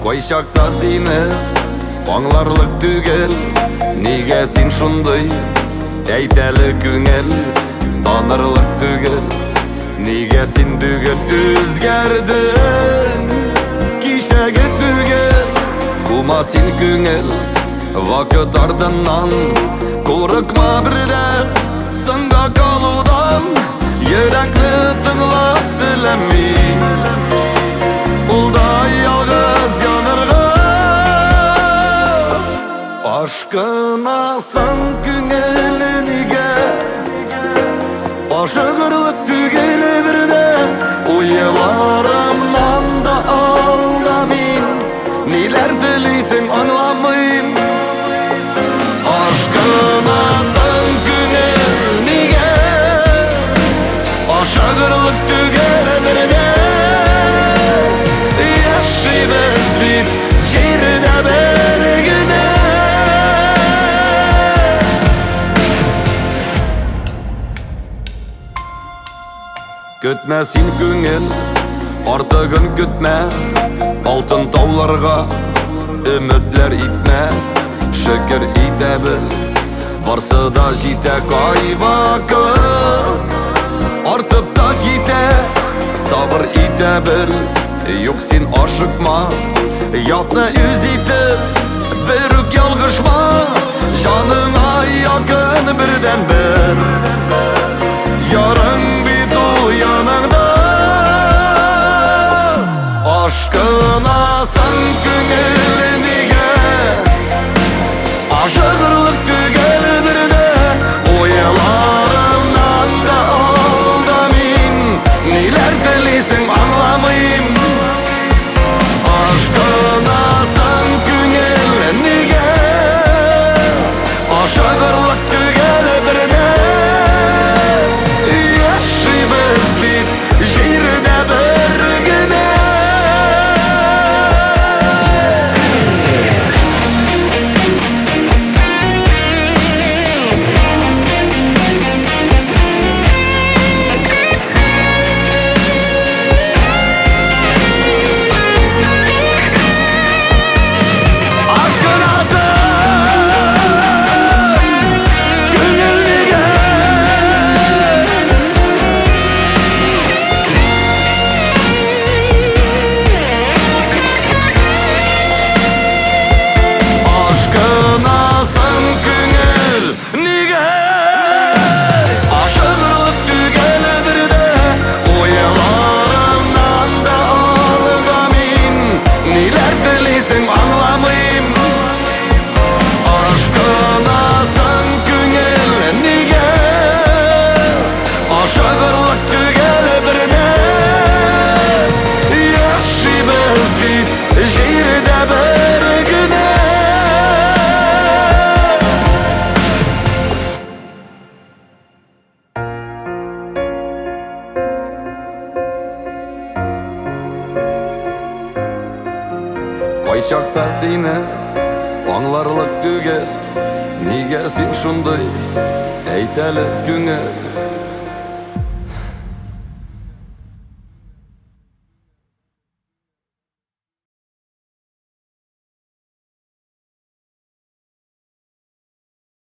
Koyşakta seni аңларлык түгел, неге сен шундай әйтәле күңел. Танырлык түгел, неге сен түгел үзгәрдең. Кичәге түгел, булма сен күңел. Вакыт артыннан курыкма бердә, сынга калудан. Йөрәкне тыңлап теләми, ул да ялгыз янырга. Ашкынасың күңеле неге, ашыгырлык түгел бердә. Уйларымнан да алда мин, ниләр телисең аңламыйм. Ашкынасың күңел неге, ашыгырлык түгел бердә. Яшибез бит җирдә бер генә. Көтмә син күңел, артыгын көтмә. Алтын тауларга өметләр итмә. Шөкер итә бел, барсы да җитә. Кай вакыт артып та китә, сабыр итә бел. Юк син ашыкма, ятны үз итеп, бер үк ялгышма. Җаныңа якын бердән бер, ярың бит ул яныңда. Ашкынасың күңел неге, ашыгырлык түгел бердә. Уйларымнан да алда мин, ниләр телисең аңламыйм. Ашкынасың күңел неге, ашыгырлык түгел бердә. Яшибез бит җирдә бер генә. Кайчакта сине аңларлык түгел, неге син шундай әйтәле күңел.